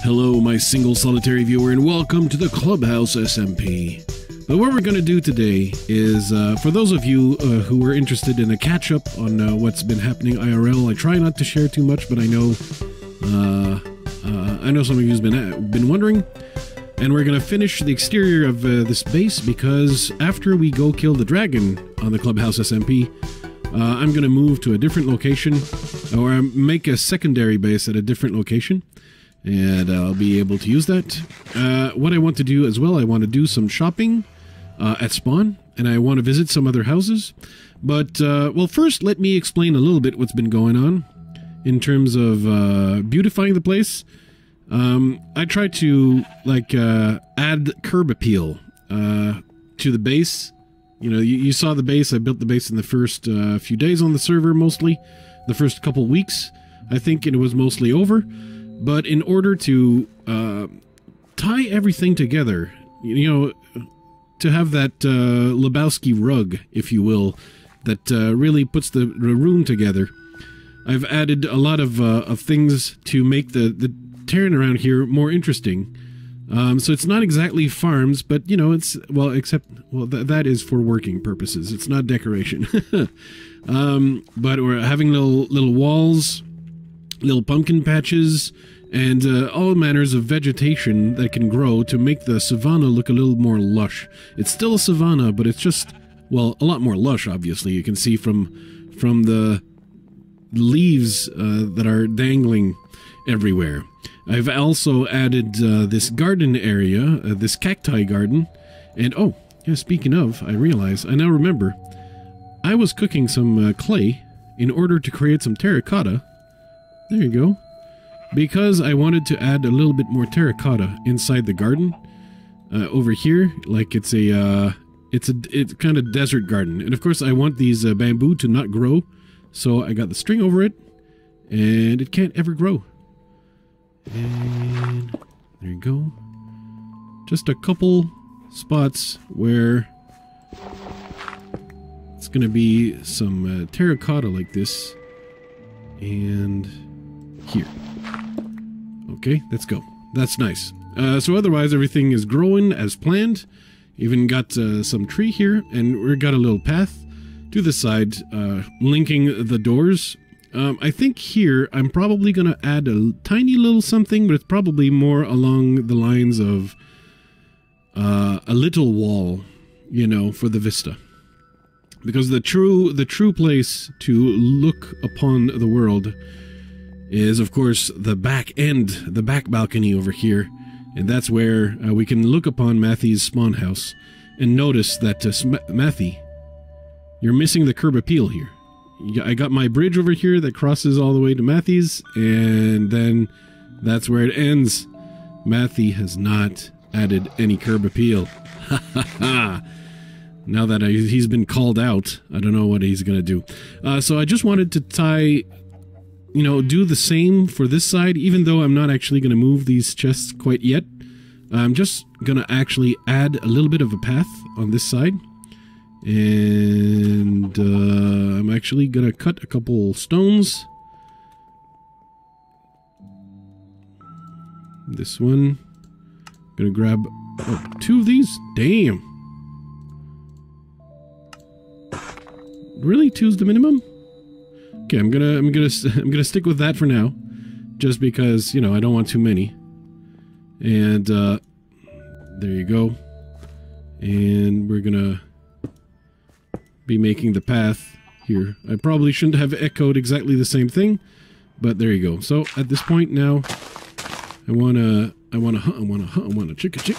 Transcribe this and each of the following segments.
Hello, my single solitary viewer, and welcome to the Club House SMP. But what we're going to do today is, for those of you who are interested in a catch-up on what's been happening IRL, I try not to share too much, but I know some of you have been wondering. And we're going to finish the exterior of this base, because after we go kill the dragon on the Club House SMP, I'm going to move to a different location, or make a secondary base at a different location, and I'll be able to use that. What I want to do as well, I want to do some shopping at spawn, and I want to visit some other houses. But, well, first let me explain a little bit what's been going on in terms of beautifying the place. I tried to, like, add curb appeal to the base. You know, you saw the base. I built the base in the first few days on the server, mostly. The first couple weeks, I think it was mostly over. But in order to tie everything together, you know, to have that Lebowski rug, if you will, that really puts the room together, I've added a lot of things to make the terrain around here more interesting. So it's not exactly farms, but, you know, it's, well, except, well, that is for working purposes. It's not decoration. But we're having little walls, little pumpkin patches, and all manners of vegetation that can grow to make the savanna look a little more lush. It's still a savanna, but it's just, well, a lot more lush, obviously. You can see from the leaves that are dangling everywhere. I've also added this garden area, this cacti garden, and oh, yeah, speaking of, I now remember, I was cooking some clay in order to create some terracotta. There you go. Because I wanted to add a little bit more terracotta inside the garden, over here, like it's kind of desert garden. And of course I want these bamboo to not grow, so I got the string over it, and it can't ever grow. And there you go. Just a couple spots where it's gonna be some terracotta like this, and here. Okay, let's go. That's nice. So otherwise, everything is growing as planned. Even got some tree here, and we got a little path to the side, linking the doors. I think here, I'm probably going to add a tiny little something, but it's probably more along the lines of a little wall, you know, for the vista. Because the true place to look upon the world is, of course, the back balcony over here, and that's where we can look upon Mathy's spawn house and notice that, Matthy, you're missing the curb appeal here. I got my bridge over here that crosses all the way to Mathy's, and then that's where it ends. Matthy has not added any curb appeal. Ha ha ha! Now that he's been called out, I don't know what he's gonna do. So I just wanted to tie, you know, do the same for this side, even though I'm not actually going to move these chests quite yet. I'm just going to actually add a little bit of a path on this side. And I'm actually going to cut a couple stones. This one. Going to grab two of these. Damn. Really? Two's the minimum? Okay, I'm gonna stick with that for now, just because, you know, I don't want too many. And there you go. And we're gonna be making the path here. I probably shouldn't have echoed exactly the same thing, but there you go. So at this point now, I wanna chicka chick.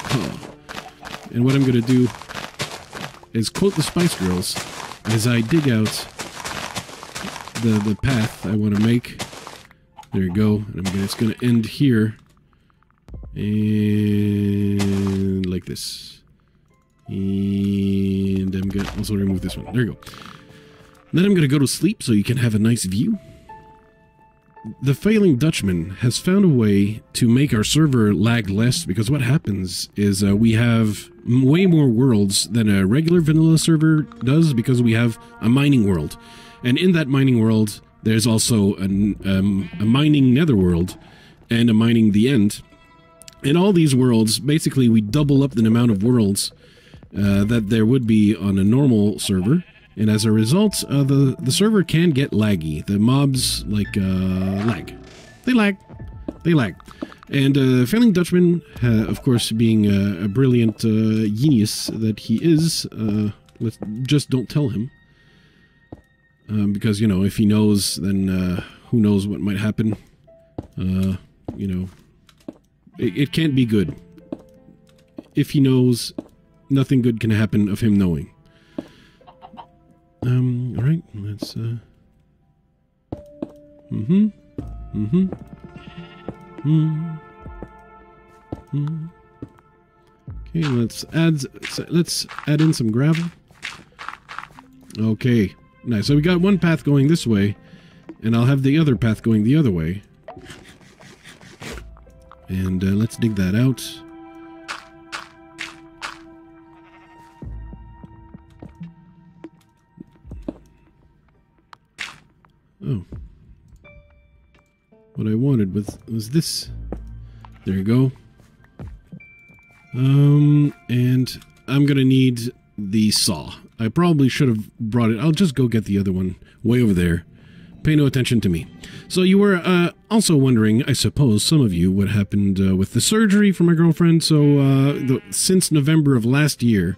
And what I'm gonna do is quote the Spice Girls as I dig out the path I want to make. There you go. And it's going to end here, and like this. And I'm going to also remove this one. There you go. Then I'm going to go to sleep so you can have a nice view. The Failing Dutchman has found a way to make our server lag less, because what happens is we have way more worlds than a regular vanilla server does, because we have a mining world. And in that mining world, there's also a mining netherworld and a mining the end. In all these worlds, basically we double up the amount of worlds that there would be on a normal server, and as a result, the server can get laggy. The mobs like lag. They lag. And Failing Dutchman, of course, being a brilliant genius that he is, just don't tell him. Because, you know, if he knows, then who knows what might happen. You know, it can't be good. If he knows, nothing good can happen of him knowing. Alright, let's, Okay, let's add in some gravel. Okay, nice. So we got one path going this way, and I'll have the other path going the other way. And let's dig that out. Oh. What I wanted was this. There you go. And I'm gonna need the saw. I probably should have brought it. I'll just go get the other one way over there. Pay no attention to me. So you were also wondering, I suppose, some of you, what happened with the surgery for my girlfriend. So since November of last year,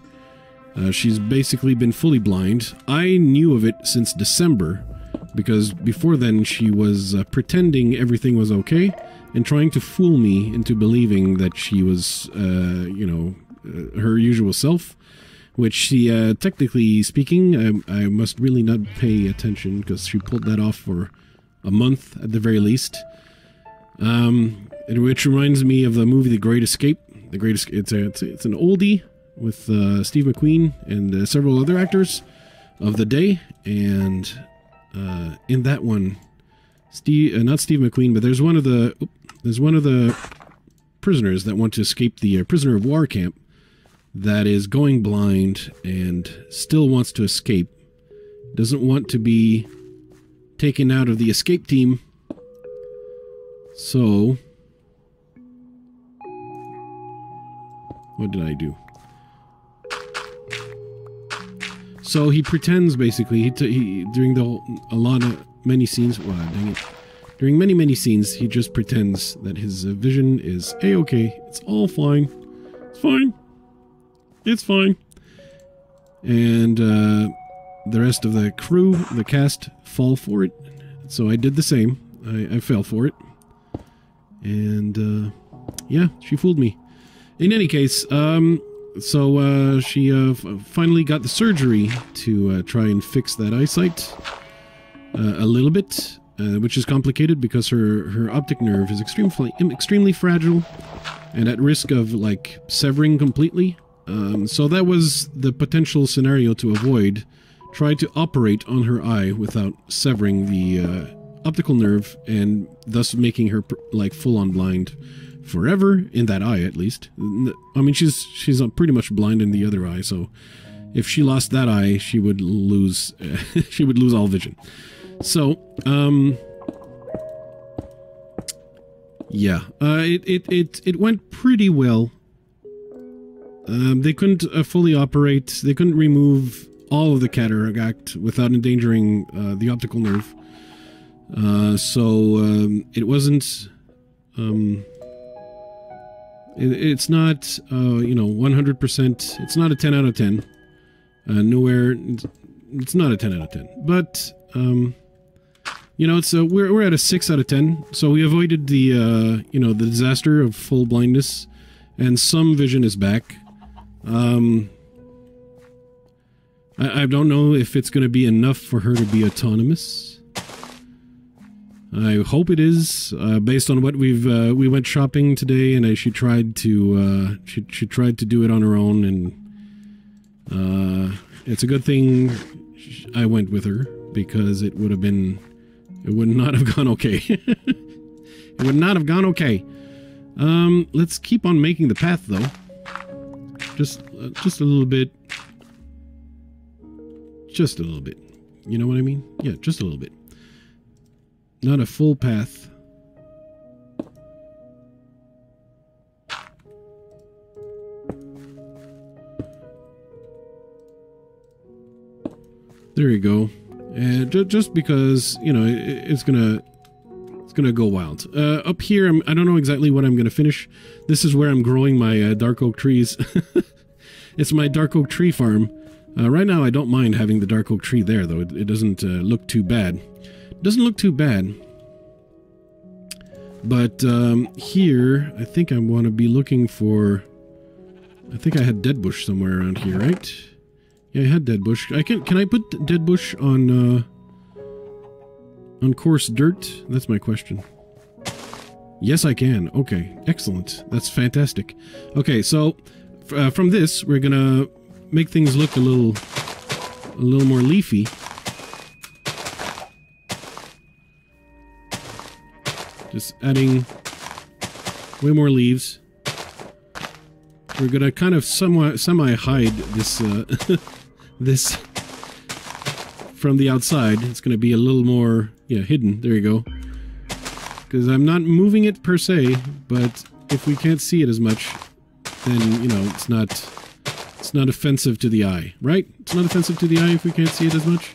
she's basically been fully blind. I knew of it since December, because before then she was pretending everything was okay and trying to fool me into believing that she was, you know, her usual self. Which she, technically speaking, I must really not pay attention because she pulled that off for a month at the very least. Which reminds me of the movie The Great Escape. It's an oldie with Steve McQueen and several other actors of the day. And in that one, not Steve McQueen, but there's one of the prisoners that want to escape the prisoner of war camp. That is going blind and still wants to escape. Doesn't want to be taken out of the escape team. So, what did I do? So he pretends, basically, he during many scenes. Wow, dang it! During many scenes, he just pretends that his vision is a-okay. It's all fine. It's fine. It's fine. And the rest of the crew, the cast, fall for it. So I did the same. I fell for it. And yeah, she fooled me. In any case, so she finally got the surgery to try and fix that eyesight a little bit, which is complicated because her optic nerve is extremely fragile and at risk of, like, severing completely. So that was the potential scenario to avoid. Try to operate on her eye without severing the optical nerve and thus making her like full-on blind forever, in that eye at least. I mean, she's pretty much blind in the other eye, so if she lost that eye, she would lose she would lose all vision. So yeah, it went pretty well. They couldn't fully operate. They couldn't remove all of the cataract without endangering the optical nerve. So it wasn't. It's not, you know, 100%. It's not a 10 out of 10. Nowhere. It's not a 10 out of 10. But you know, it's we're at a 6 out of 10. So we avoided the you know, the disaster of full blindness, and some vision is back. I don't know if it's going to be enough for her to be autonomous. I hope it is, based on what we went shopping today, and she tried to she tried to do it on her own, and it's a good thing I went with her, because it would not have gone okay. It would not have gone okay. Let's keep on making the path though. Just a little bit. Just a little bit. You know what I mean? Yeah, just a little bit. Not a full path. There you go. And just because, you know, it's gonna go wild. Up here, I don't know exactly what I'm gonna finish. This is where I'm growing my dark oak trees. It's my dark oak tree farm. Right now, I don't mind having the dark oak tree there, though. It doesn't look too bad. It doesn't look too bad. But here, I think I want to be looking for... I think I had dead bush somewhere around here, right? Yeah, I had dead bush. Can I put dead bush on coarse dirt? That's my question. Yes, I can. Okay, excellent. That's fantastic. Okay, so from this, we're gonna make things look a little more leafy. Just adding way more leaves. We're gonna kind of semi-hide this this from the outside. It's gonna be a little more, yeah, hidden. There you go. Because I'm not moving it per se, but if we can't see it as much, then, you know, it's not offensive to the eye, right? It's not offensive to the eye if we can't see it as much.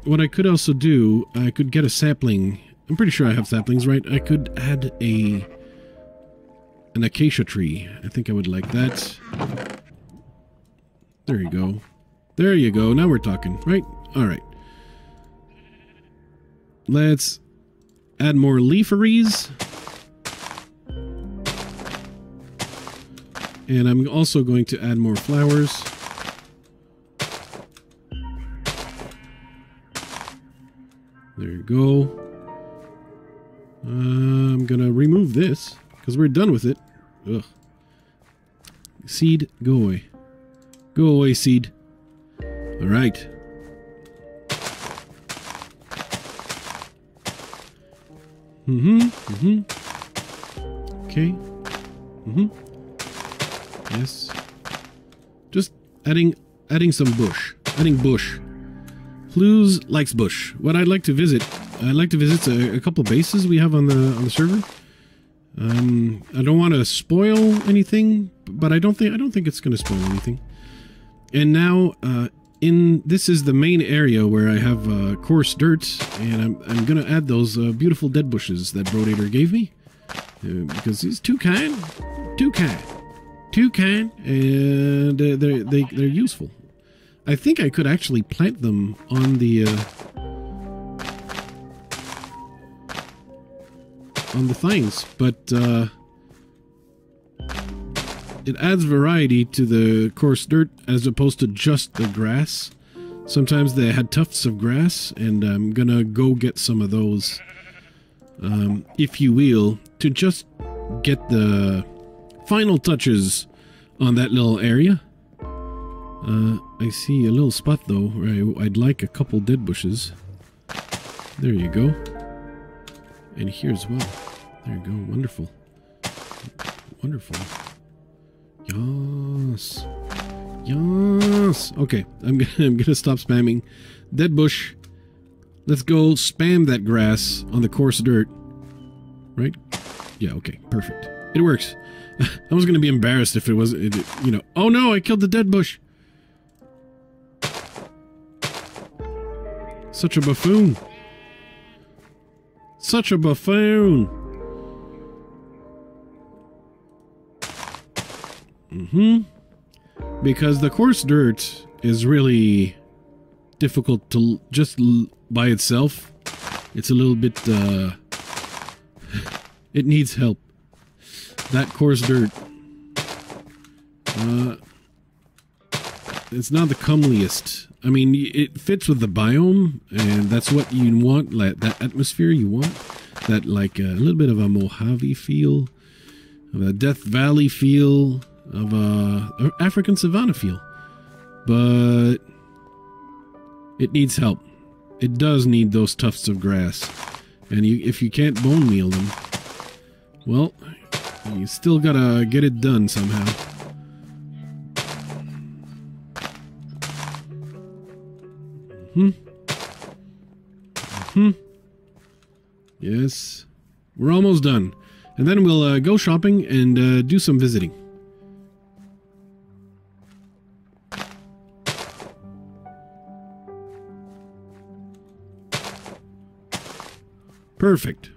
What I could also do, I could get a sapling. I'm pretty sure I have saplings, right? I could add an acacia tree. I think I would like that. There you go. There you go. Now we're talking, right? All right. Let's add more leaferys. And I'm also going to add more flowers. There you go. I'm gonna remove this because we're done with it. Ugh. Seed, go away. Go away, seed. All right. Okay. Yes. Just adding some bush. Adding bush. Flues likes bush. What I'd like to visit a couple bases we have on the server. I don't want to spoil anything, but I don't think it's going to spoil anything. And now, this is the main area where I have coarse dirt, and I'm going to add those beautiful dead bushes that Brodator gave me, because he's too kind, and they're useful. I think I could actually plant them on the things, but it adds variety to the coarse dirt as opposed to just the grass. Sometimes they had tufts of grass, and I'm gonna go get some of those, if you will, to just get the final touches on that little area. I see a little spot though where I'd like a couple dead bushes. There you go. And here as well. There you go. Wonderful. Wonderful. Yes. Yes. Okay. I'm gonna stop spamming. Dead bush. Let's go spam that grass on the coarse dirt. Right? Yeah, okay. Perfect. It works. I was gonna be embarrassed if it wasn't, you know. Oh no, I killed the dead bush. Such a buffoon. Such a buffoon. Because the coarse dirt is really difficult to just by itself. It's a little bit, it needs help. That coarse dirt. It's not the comeliest. I mean, it fits with the biome, and that's what you want, like that atmosphere you want. That, like, a little bit of a Mojave feel, of a Death Valley feel, of a African savanna feel. But it needs help. It does need those tufts of grass. And if you can't bone meal them, well, you still gotta get it done somehow. Yes. We're almost done. And then we'll go shopping and do some visiting. Perfect.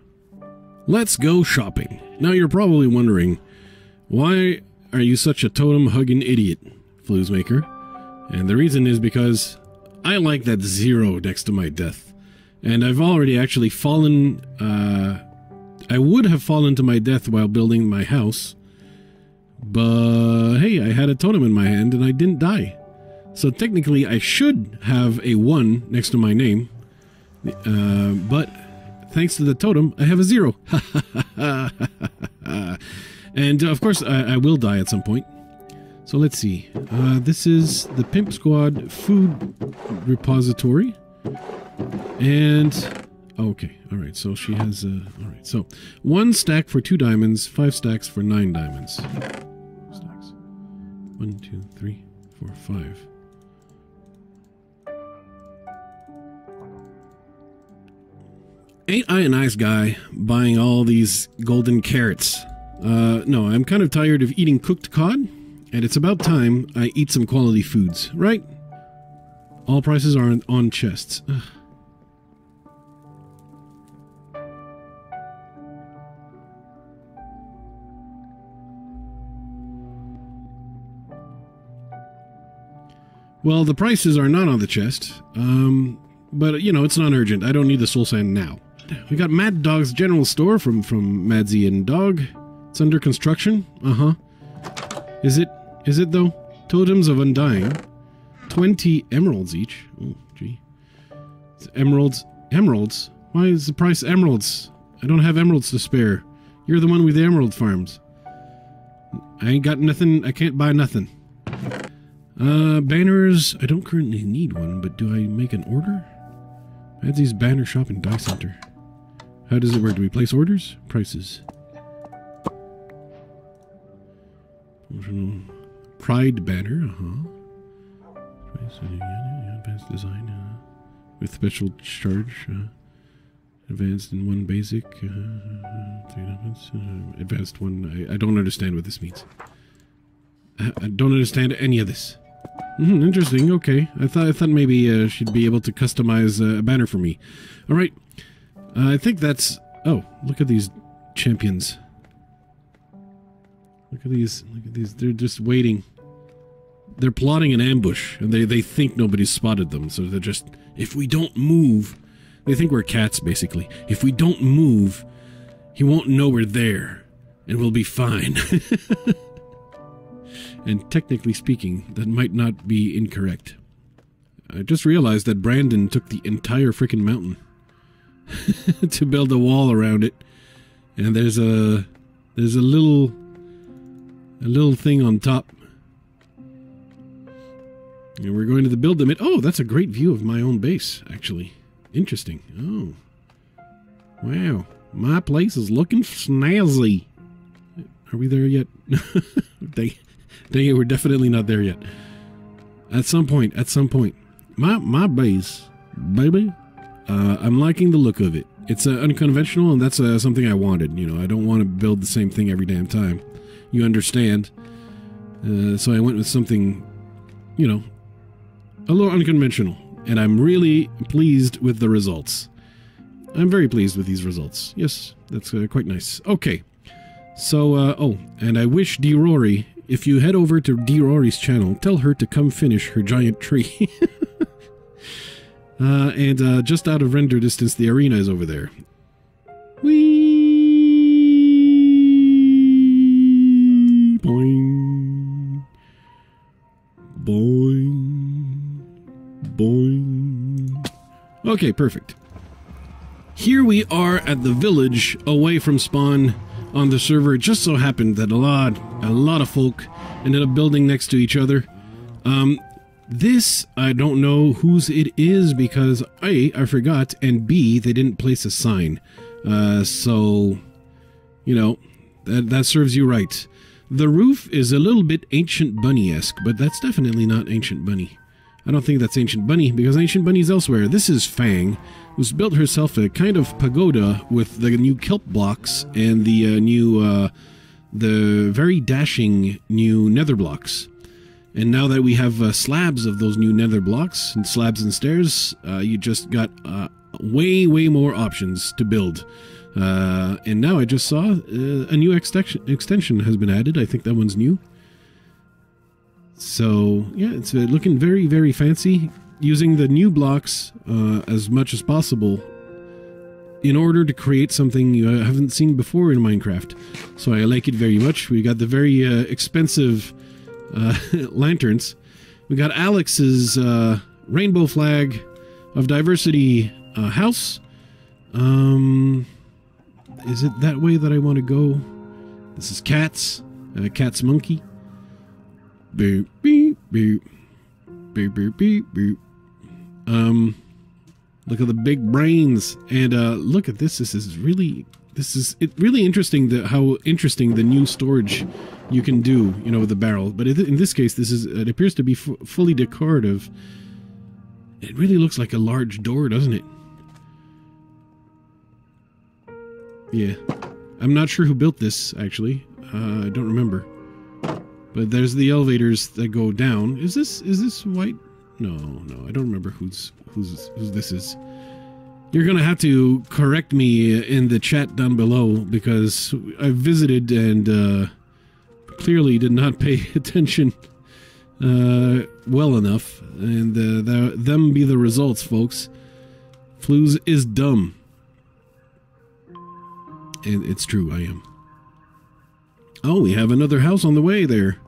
Let's go shopping. Now you're probably wondering, why are you such a totem-hugging idiot, Fluesmaker? And the reason is because I like that 0 next to my death. And I've already actually fallen, I would have fallen to my death while building my house. But hey, I had a totem in my hand and I didn't die. So technically I should have a 1 next to my name. But thanks to the totem, I have a 0. And of course, I will die at some point. So let's see. This is the Pimp Squad food repository. And okay, all right. So she has all right. So 1 stack for 2 diamonds, 5 stacks for 9 diamonds. Stacks. 1, 2, 3, 4, 5. Ain't I a nice guy buying all these golden carrots? No, I'm kind of tired of eating cooked cod, and it's about time I eat some quality foods, right? All prices are on chests. Ugh. Well, the prices are not on the chest, but, you know, it's not urgent. I don't need the soul sand now. We got Mad Dog's General Store from Madzie and Dog. It's under construction. Uh-huh. Is it though? Totems of Undying. 20 emeralds each. Oh, gee. It's emeralds. Emeralds? Why is the price emeralds? I don't have emeralds to spare. You're the one with the emerald farms. I ain't got nothing. I can't buy nothing. Banners. I don't currently need one, but do I make an order? Madzie's Banner Shop and Dye Center. How does it work? Do we place orders? Prices. Pride banner, advanced design with special charge. Advanced in 1 basic. 3 diamonds. Advanced 1. I don't understand what this means. I don't understand any of this. Interesting. Okay. I thought maybe she'd be able to customize a banner for me. All right. I think that's. Oh, look at these champions. Look at these. Look at these. They're just waiting. They're plotting an ambush, and they think nobody's spotted them. So they're just. If we don't move, they think we're cats, basically. If we don't move, he won't know we're there, and we'll be fine. And technically speaking, that might not be incorrect. I just realized that Brandon took the entire freaking mountain to build a wall around it, and there's a little thing on top. And we're going to build them. Oh, that's a great view of my own base, actually. Interesting. Oh, wow, my place is looking snazzy. Are we there yet? Dang it, we're definitely not there yet. At some point. My base, baby, I'm liking the look of it. It's unconventional, and that's something I wanted. You know, I don't want to build the same thing every damn time. You understand? So I went with something, you know, a little unconventional. And I'm really pleased with the results. I'm very pleased with these results. Yes, that's quite nice. Okay. So, oh, and I wish D. Rory, if you head over to D. Rory's channel, tell her to come finish her giant tree. And just out of render distance, the arena is over there. Whee! Boing. Boing. Boing. Okay, perfect. Here we are at the village away from spawn on the server. It just so happened that a lot of folk ended up building next to each other. This, I don't know whose it is because A, I forgot, and B, they didn't place a sign. So, you know, that serves you right. The roof is a little bit Ancient Bunny-esque, but that's definitely not Ancient Bunny. I don't think that's Ancient Bunny, because Ancient Bunny's elsewhere. This is Fang, who's built herself a kind of pagoda with the new kelp blocks and the the very dashing new nether blocks. And now that we have slabs of those new nether blocks and slabs and stairs, you just got way more options to build. And now I just saw a new extension has been added. I think that one's new. So yeah, it's looking very fancy, using the new blocks as much as possible in order to create something you haven't seen before in Minecraft. So I like it very much. We got the very expensive lanterns. We got Alex's rainbow flag of diversity house. Is it that way that I want to go? This is Cat's monkey. Boop, beep, boop. Boop, boop, beep, boop. Look at the big brains, and look at this. This is really interesting. How interesting the new storage you can do, you know, with the barrel. But in this case, it appears to be fully decorative. It really looks like a large door, doesn't it? Yeah, I'm not sure who built this actually. I don't remember. But there's the elevators that go down. Is this white? No, I don't remember whose this is. You're gonna have to correct me in the chat down below, because I visited and clearly did not pay attention well enough, and them be the results, folks. Flues is dumb, and it's true. I am. Oh, we have another house on the way there.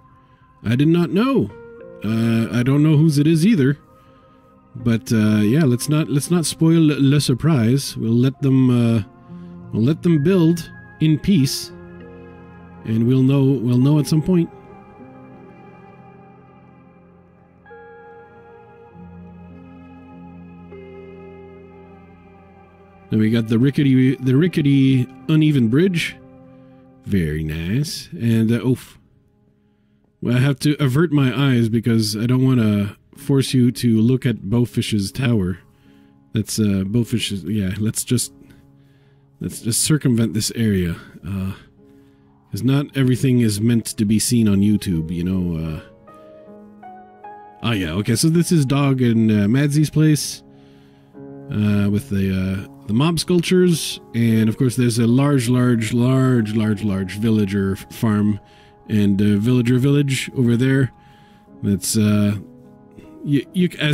I did not know. I don't know whose it is either. But yeah, let's not spoil le surprise. We'll let them build in peace, and we'll know at some point. Then we got the rickety uneven bridge. Very nice. And oof. Well, I have to avert my eyes because I don't want to force you to look at Bowfish's tower. That's Bowfish's. Yeah, let's just circumvent this area. Because not everything is meant to be seen on YouTube, you know. Oh yeah, okay. So this is Dog and Madzie's place, with the mob sculptures, and of course there's a large villager farm and villager village over there. That's as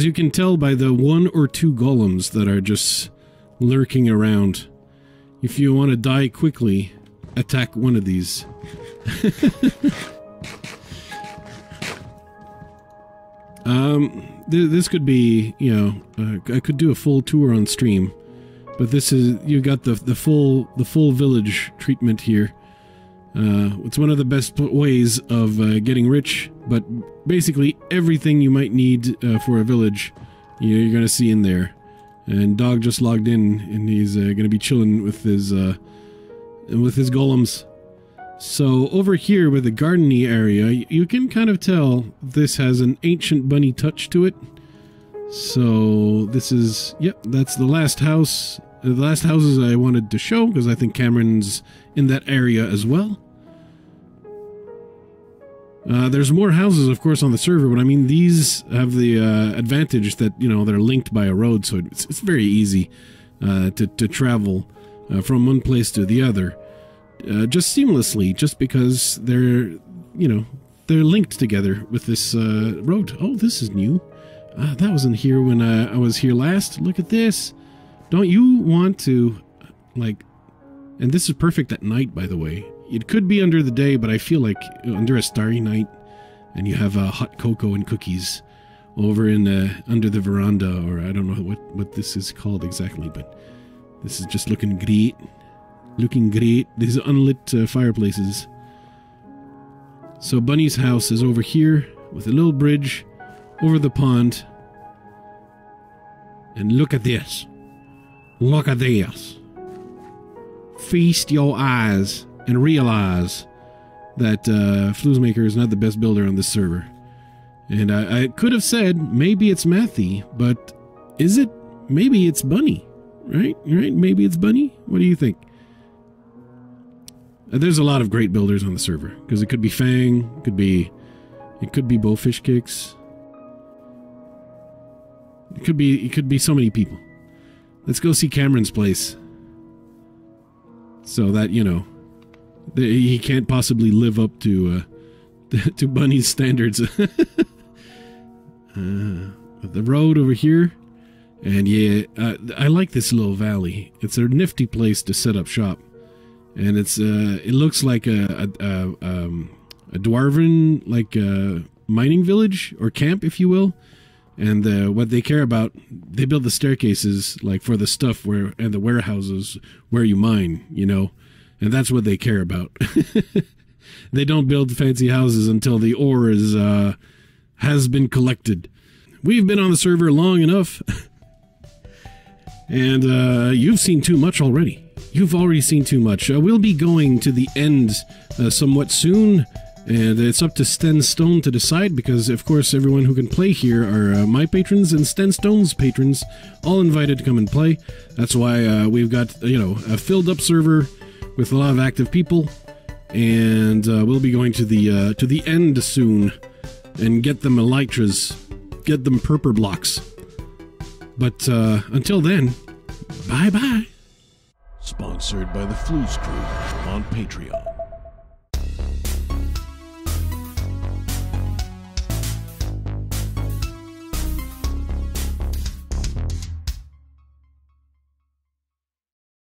you can tell by the 1 or 2 golems that are just lurking around. If you want to die quickly, attack one of these. This could be, you know, I could do a full tour on stream, but this is, you got the full village treatment here. It's one of the best ways of getting rich, but basically everything you might need for a village, you're gonna see in there. And Dog just logged in, and he's gonna be chilling with his golems. So over here with the gardeny area, you can kind of tell this has an ancient bunny touch to it. So this is, yep, that's the last house. The last houses I wanted to show, because I think Cameron's in that area as well. There's more houses, of course, on the server, but I mean, these have the advantage that, you know, they're linked by a road, so it's very easy to travel from one place to the other. Just seamlessly, just because they're, you know, they're linked together with this road. Oh, this is new. That wasn't here when I was here last. Look at this. Don't you want to, like, and this is perfect at night, by the way. It could be under the day, but I feel like under a starry night, and you have hot cocoa and cookies over in under the veranda, or I don't know what this is called exactly, but this is just looking great. Looking great. These unlit fireplaces. So Bunny's house is over here with a little bridge over the pond. And look at this. Look at this. Feast your eyes and realize that Flusemaker is not the best builder on this server. And I could have said maybe it's Matthy, but is it? Maybe it's Bunny, right? Right? Maybe it's Bunny. What do you think? There's a lot of great builders on the server, because it could be Fang, it could be Bowfish Kicks. It could be so many people. Let's go see Cameron's place. So that, you know, he can't possibly live up to Bunny's standards. The road over here. And yeah, I like this little valley. It's a nifty place to set up shop. And it looks like a dwarven, like, mining village, or camp, if you will. And what they care about, they build the staircases, like, for the stuff and the warehouses where you mine, you know. And that's what they care about. They don't build fancy houses until the ore has been collected. We've been on the server long enough. And you've seen too much already. You've already seen too much. We'll be going to the end somewhat soon. And it's up to Stenstone to decide, because, of course, everyone who can play here are my patrons and Stenstone's patrons, all invited to come and play. That's why we've got, you know, a filled-up server with a lot of active people. And we'll be going to the end soon and get them elytras, get them purple blocks. But until then, bye-bye. Sponsored by the Flues Crew on Patreon.